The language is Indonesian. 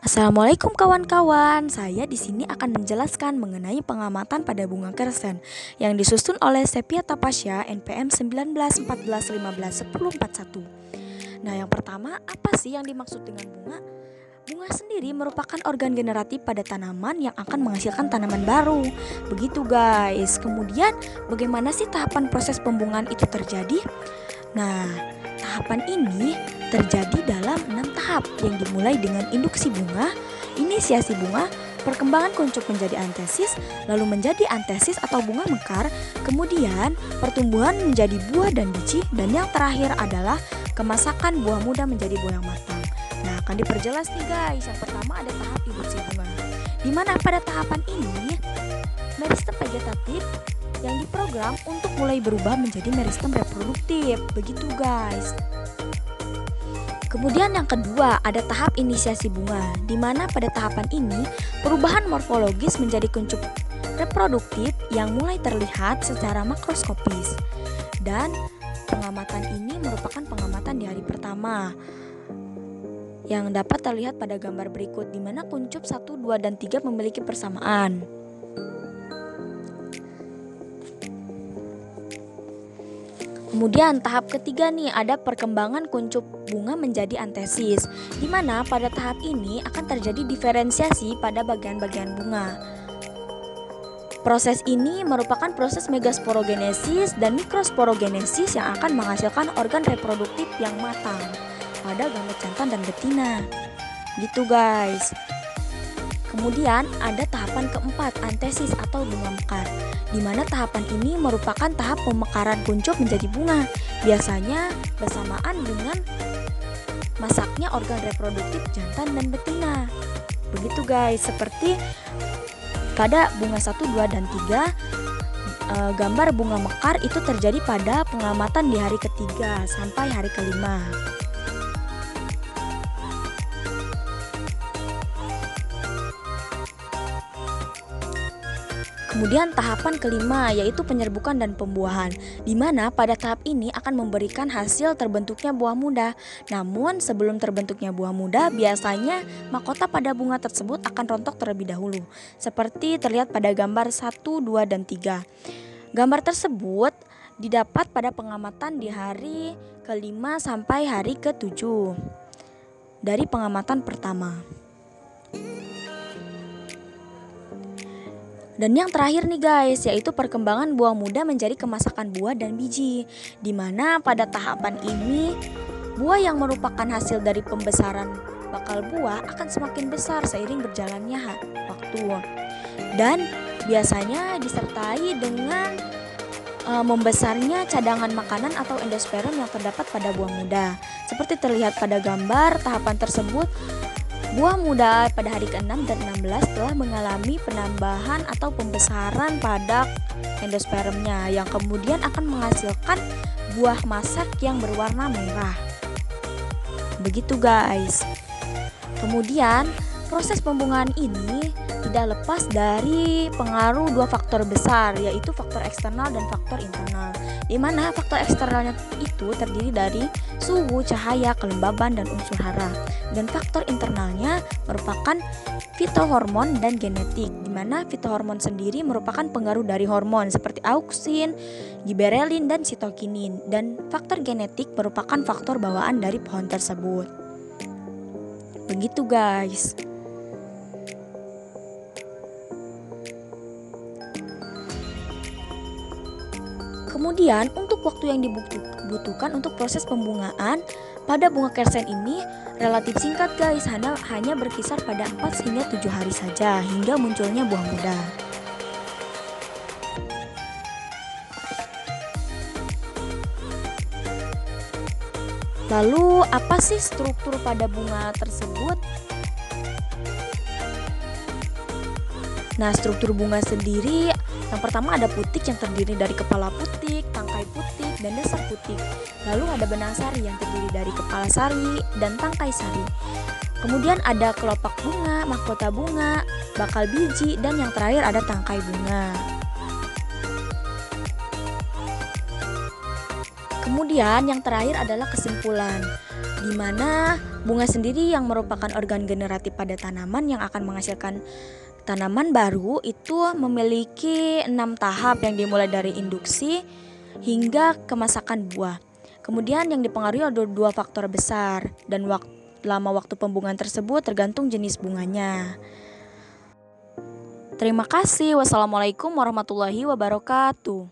Assalamualaikum kawan-kawan. Saya di sini akan menjelaskan mengenai pengamatan pada bunga kersen yang disusun oleh Sepia Tapasya NPM 19 14 15 10 41. Nah, yang pertama, apa sih yang dimaksud dengan bunga? Bunga sendiri merupakan organ generatif pada tanaman yang akan menghasilkan tanaman baru. Begitu guys. Kemudian, bagaimana sih tahapan proses pembungaan itu terjadi? Nah, tahapan ini terjadi dalam 6 tahap yang dimulai dengan induksi bunga, inisiasi bunga, perkembangan kuncup menjadi antesis, lalu menjadi antesis atau bunga mekar, kemudian pertumbuhan menjadi buah dan biji, dan yang terakhir adalah kemasakan buah muda menjadi buah yang matang. Nah, akan diperjelas nih guys. Yang pertama ada tahap induksi bunga, di mana pada tahapan ini meristem vegetatif yang diprogram untuk mulai berubah menjadi meristem reproduktif. Begitu guys. Kemudian yang kedua ada tahap inisiasi bunga, di mana pada tahapan ini perubahan morfologis menjadi kuncup reproduktif yang mulai terlihat secara makroskopis. Dan pengamatan ini merupakan pengamatan di hari pertama yang dapat terlihat pada gambar berikut, di mana kuncup 1, 2, dan 3 memiliki persamaan. Kemudian tahap ketiga nih ada perkembangan kuncup bunga menjadi antesis, di mana pada tahap ini akan terjadi diferensiasi pada bagian-bagian bunga. Proses ini merupakan proses megasporogenesis dan mikrosporogenesis yang akan menghasilkan organ reproduktif yang matang pada gamet jantan dan betina. Gitu guys. Kemudian ada tahapan keempat, antesis atau bunga mekar, di mana tahapan ini merupakan tahap pemekaran kuncup menjadi bunga, biasanya bersamaan dengan masaknya organ reproduktif jantan dan betina. Begitu guys, seperti pada bunga 1, 2, dan 3, gambar bunga mekar itu terjadi pada pengamatan di hari ketiga sampai hari kelima. Kemudian tahapan kelima yaitu penyerbukan dan pembuahan, di mana pada tahap ini akan memberikan hasil terbentuknya buah muda. Namun sebelum terbentuknya buah muda, biasanya mahkota pada bunga tersebut akan rontok terlebih dahulu, seperti terlihat pada gambar 1, 2, dan 3. Gambar tersebut didapat pada pengamatan di hari ke-5 sampai hari ke-7 dari pengamatan pertama. Dan yang terakhir nih guys, yaitu perkembangan buah muda menjadi kemasakan buah dan biji, di mana pada tahapan ini buah yang merupakan hasil dari pembesaran bakal buah akan semakin besar seiring berjalannya waktu, dan biasanya disertai dengan membesarnya cadangan makanan atau endosperm yang terdapat pada buah muda. Seperti terlihat pada gambar, tahapan tersebut buah muda pada hari ke-6 dan 16 telah mengalami penambahan atau pembesaran pada endospermnya yang kemudian akan menghasilkan buah masak yang berwarna merah. Begitu guys. Kemudian proses pembungaan ini tidak lepas dari pengaruh dua faktor besar, yaitu faktor eksternal dan faktor internal, di mana faktor eksternalnya itu terdiri dari suhu, cahaya, kelembaban, dan unsur hara. Dan faktor internalnya merupakan fitohormon dan genetik, di mana fitohormon sendiri merupakan pengaruh dari hormon seperti auksin, giberelin, dan sitokinin. Dan faktor genetik merupakan faktor bawaan dari pohon tersebut. Begitu guys. Kemudian untuk waktu yang dibutuhkan untuk proses pembungaan pada bunga kersen ini relatif singkat guys, hanya berkisar pada 4 hingga 7 hari saja hingga munculnya buah muda. Lalu apa sih struktur pada bunga tersebut? Nah, struktur bunga sendiri yang pertama ada putik yang terdiri dari kepala putik, tangkai putik, dan dasar putik. Lalu ada benang sari yang terdiri dari kepala sari dan tangkai sari. Kemudian ada kelopak bunga, mahkota bunga, bakal biji, dan yang terakhir ada tangkai bunga. Kemudian yang terakhir adalah kesimpulan. di mana bunga sendiri yang merupakan organ generatif pada tanaman yang akan menghasilkan tanaman baru itu memiliki 6 tahap yang dimulai dari induksi hingga kemasakan buah. Kemudian yang dipengaruhi ada 2 faktor besar dan lama waktu pembungaan tersebut tergantung jenis bunganya. Terima kasih. Wassalamualaikum warahmatullahi wabarakatuh.